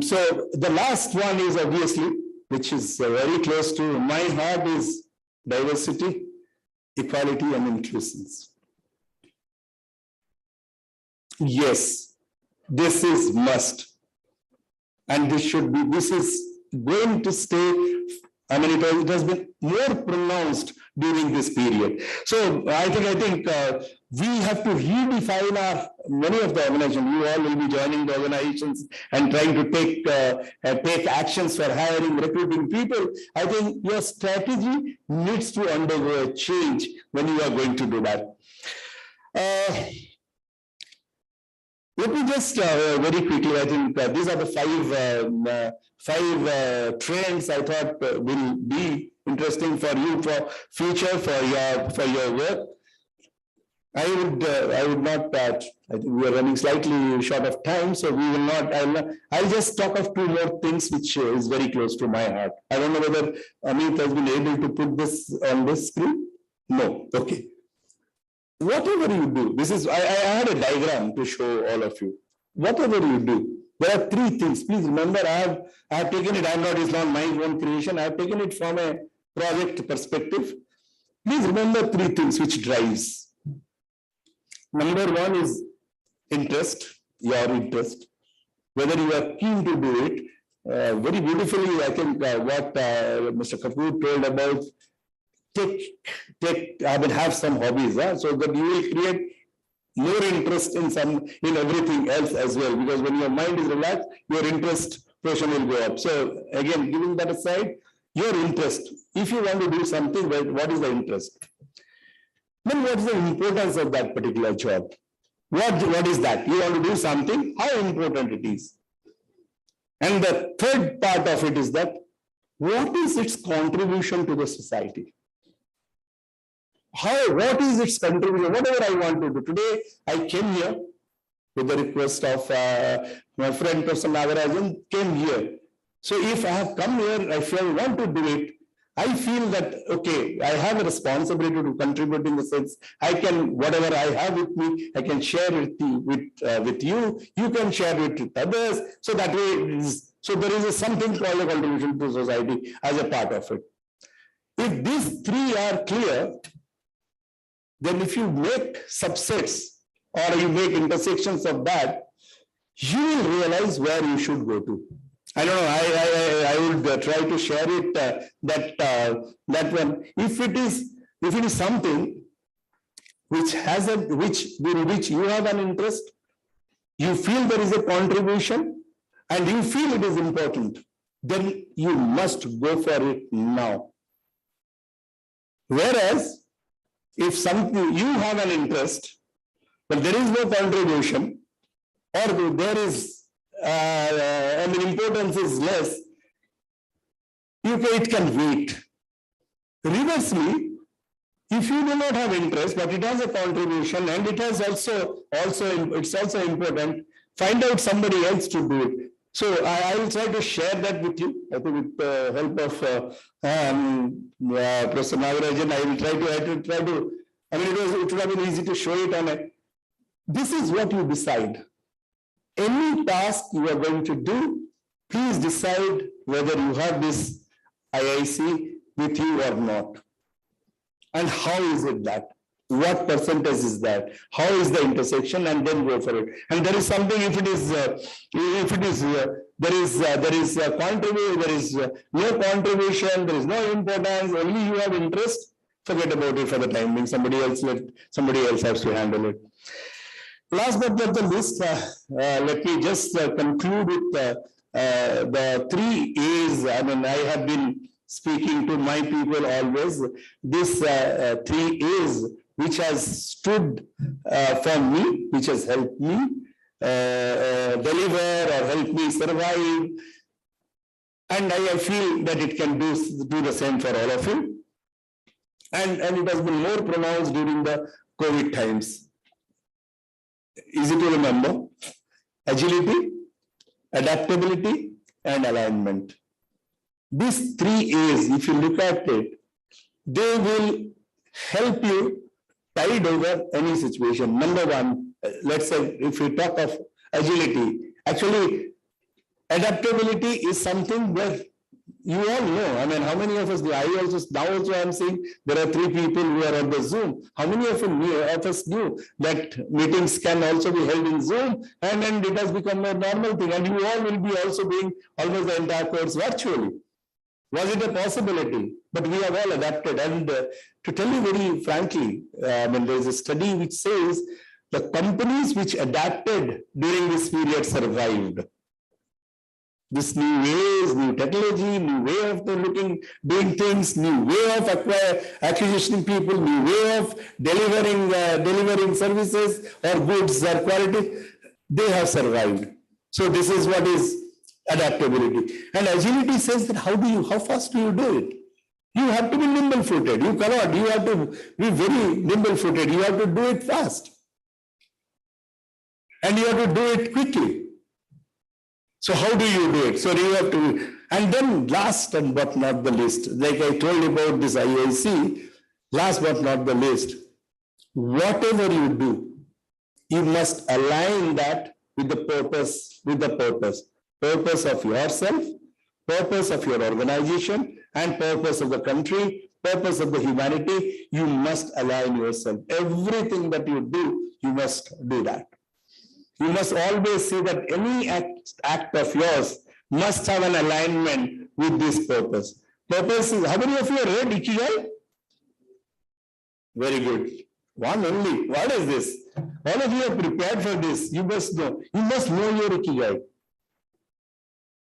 so the last one is obviously, which is very close to my heart, is diversity, equality, and inclusion. Yes, this is must. And this is going to stay. I mean, it has been more pronounced during this period. So I think we have to redefine many of the organizations. You all will be joining the organizations and trying to take actions for hiring, recruiting people. I think your strategy needs to undergo a change when you are going to do that. Let me just very quickly, I think these are the five trends I thought will be interesting for you for future, for your work. I would not, I think we are running slightly short of time, so we will not, I'll just talk of 2 more things which is very close to my heart. I don't know whether Amit has been able to put this on this screen. No, okay. Whatever you do, this is, I had a diagram to show all of you. Whatever you do, there are 3 things. Please remember, I have taken it, it's not my own creation. I have taken it from a project perspective. Please remember 3 things which drives. Number 1 is interest. your interest, whether you are keen to do it. Very beautifully, I think what Mr. Kapoor told about have some hobbies, so that you will create more interest in everything else as well, because when your mind is relaxed, your interest portion will go up. So again, giving that aside, your interest, if you want to do something, what is the interest? Then what is the importance of that particular job? What is that? You want to do something, how important it is? And the third part of it is that, what is its contribution to the society? What is its contribution? Whatever I want to do. Today, I came here with the request of my friend Professor Nagarajan came here. So if I have come here, if I want to do it, I feel that, okay, I have a responsibility to contribute in the sense, I can, whatever I have with me, I can share it with you, you can share it with others. So that way, there is something called a contribution to society as a part of it. If these three are clear, then if you make subsets or you make intersections of that, you will realize where you should go to. I don't know, I would try to share it, that one. If it is something which has in which you have an interest, you feel there is a contribution, and you feel it is important, then you must go for it now. Whereas, if something you have an interest, but there is no contribution, or there is importance is less, it can wait. Reversely, if you do not have interest, but it has a contribution, and it has it's also important, find out somebody else to do it. So I will try to share that with you. I think with the help of Professor Nagarajan, I will try to. I mean, it would have been easy to show it on a. This is what you decide. Any task you are going to do, please decide whether you have this IIC with you or not. And how is it that? What percentage is that? How is the intersection? And then go for it. And there is something, there is a contribution, there is no contribution, there is no importance, only you have interest, forget about it for the time being. Somebody else has to handle it. Last but not the least, let me just conclude with the 3 A's. I mean, I have been speaking to my people always. This 3 A's, which has stood for me, which has helped me deliver or help me survive. And I feel that it can do the same for all of you. And it has been more pronounced during the COVID times. Easy to remember: agility, adaptability, and alignment. These 3 A's, if you look at it, they will help you tide over any situation. Number one, let's say if we talk of agility, actually adaptability is something where you all know. I mean, how many of us do? Now also I'm saying there are 3 people who are on the Zoom. How many of us knew that meetings can also be held in Zoom, and then it has become a normal thing, and you all will be also doing almost the entire course virtually. Was it a possibility? But we have all adapted. And to tell you very frankly, I mean, there is a study which says the companies which adapted during this period survived. This new ways, new technology, new way of doing things, new way of acquisitioning people, new way of delivering services or goods or quality, they have survived. So this is what is adaptability. And agility says that how fast do you do it? You have to be nimble-footed. You have to be very nimble-footed. You have to do it fast. And you have to do it quickly. So how do you do it? So you have to, and then last but not the least, like I told you about this IIC, last but not the least, whatever you do, you must align that with the purpose purpose of yourself, purpose of your organization, and purpose of the country, purpose of the humanity. You must align yourself. Everything that you do, you must do that. You must always see that any act of yours must have an alignment with this purpose. Purpose is, how many of you have read Ikigai? Very good. One only. What is this? All of you are prepared for this. You must know. You must know your Ikigai.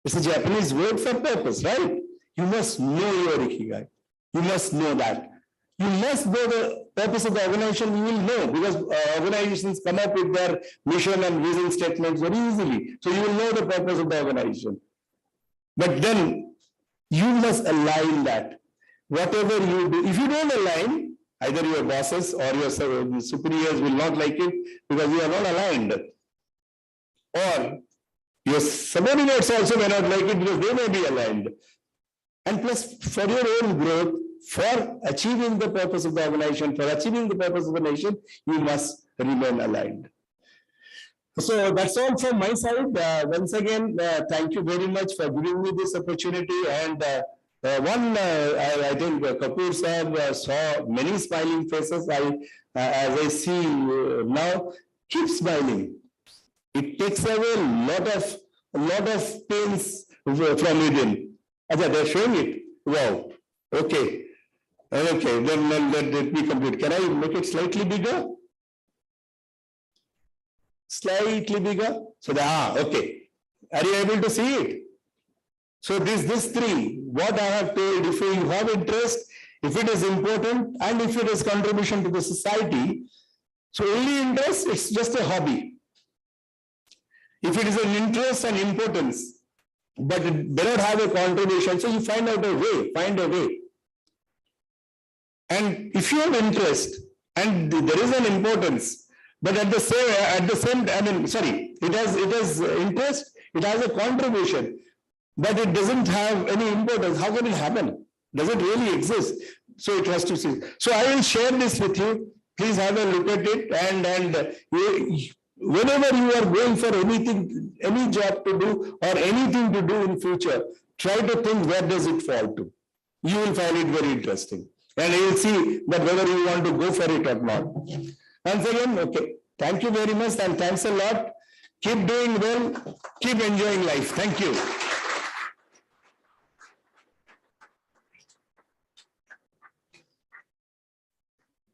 It's a Japanese word for purpose, right? You must know your Ikigai. You must know that. You must know the purpose of the organization. You will know, because organizations come up with their mission and vision statements very easily. So you will know the purpose of the organization. But then you must align that. Whatever you do, if you don't align, either your bosses or your superiors will not like it because you are not aligned. Or your subordinates also may not like it because they may be aligned. And plus, for your own growth, for achieving the purpose of the organization, for achieving the purpose of the nation, you must remain aligned. So that's all from my side. Once again, thank you very much for giving me this opportunity. And I think Kapoor sir saw many smiling faces. As I see now, keep smiling. It takes away a lot of pains from within. They're showing it. Wow. Okay. Okay. Then let me complete. Can I make it slightly bigger? Slightly bigger. So okay. Are you able to see it? So this three, what I have told, if you have interest, if it is important, and if it is contribution to the society, so only interest, it's just a hobby. If it is an interest and importance, but it does not have a contribution, so you find out a way, find a way. And if you have interest and there is an importance, but at the same, it has interest, it has a contribution, but it doesn't have any importance. How can it happen? Does it really exist? So it has to see. So I will share this with you. Please have a look at it, and whenever you are going for anything, any job to do or anything to do in future, try to think where does it fall to. You will find it very interesting. And you will see that whether you want to go for it or not. Once again, okay. Thank you very much and thanks a lot. Keep doing well. Keep enjoying life. Thank you.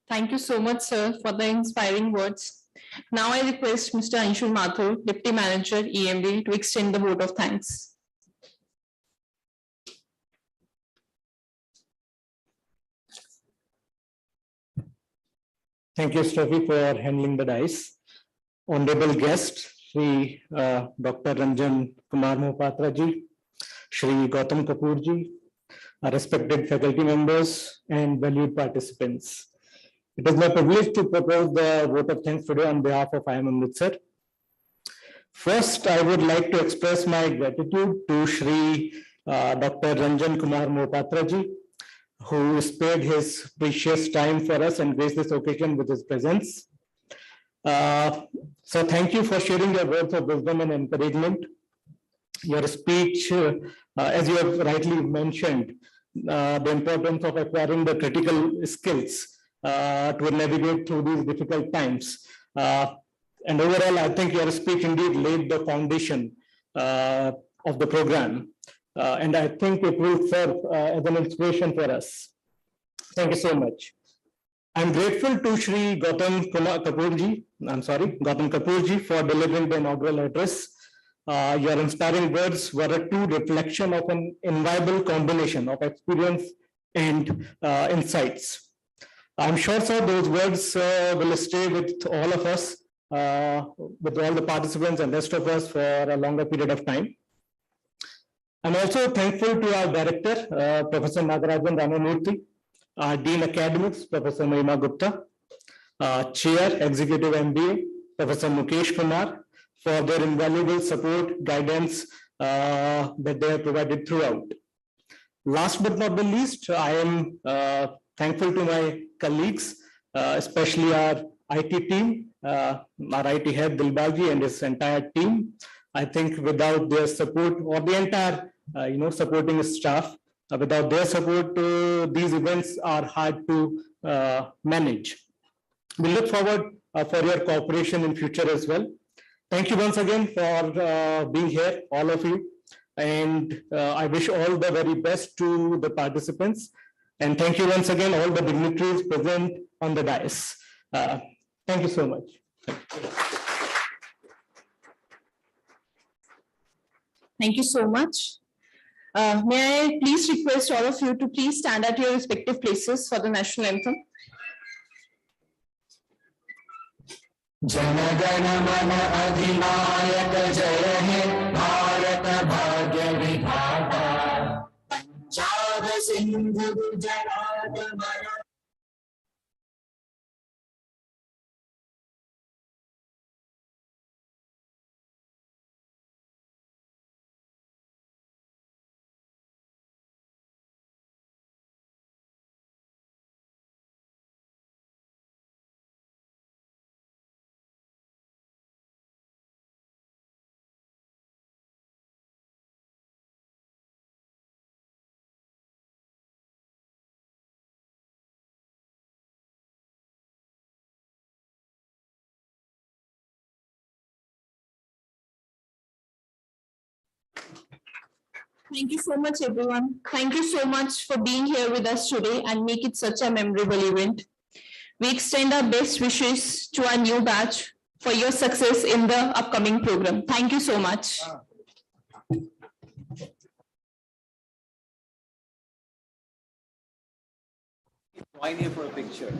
Thank you so much, sir, for the inspiring words. Now I request Mr. Anshul Mathur, Deputy Manager, EMBA, to extend the vote of thanks. Thank you, Steffi, for handling the dice. Honorable guest, Shri Dr. Ranjan Kumar Mohapatra ji, Shri Gautam Kapoor ji, respected faculty members and valued participants. It is my privilege to propose the vote of thanks today on behalf of IIM Amritsar. First, I would like to express my gratitude to Shri Dr. Ranjan Kumar Mohapatra ji, who spared his precious time for us and graced this occasion with his presence. So thank you for sharing your words of wisdom and encouragement. Your speech, as you have rightly mentioned, the importance of acquiring the critical skills to navigate through these difficult times. And overall, I think your speech indeed laid the foundation of the program. And I think it will serve as an inspiration for us. Thank you so much. I'm grateful to Shri Gautam Kapoor ji for delivering the inaugural address. Your inspiring words were a true reflection of an inviolable combination of experience and insights. I'm sure, sir, those words will stay with all of us, with all the participants and rest of us for a longer period of time. I'm also thankful to our director, Professor Nagarajan Ramamurthy, our Dean Academics, Professor Mahima Gupta, Chair, Executive MBA, Professor Mukesh Kumar, for their invaluable support, guidance that they have provided throughout. Last but not the least, I am thankful to my colleagues, especially our IT team, our IT head Dilbaji and his entire team. I think without their support or the entire supporting staff, without their support, these events are hard to manage. We look forward for your cooperation in future as well. Thank you once again for being here, all of you. And I wish all the very best to the participants. And thank you once again, all the dignitaries present on the dais. Thank you so much. Thank you so much. May I please request all of you to please stand at your respective places for the national anthem. Jana Gana मन अधिनायक जय हे भारत भाग्य विधाता Punjab Sindh Gujarat Maratha Thank you so much, everyone. Thank you so much for being here with us today and make it such a memorable event. We extend our best wishes to our new batch for your success in the upcoming program. Thank you so much. Join here for a picture.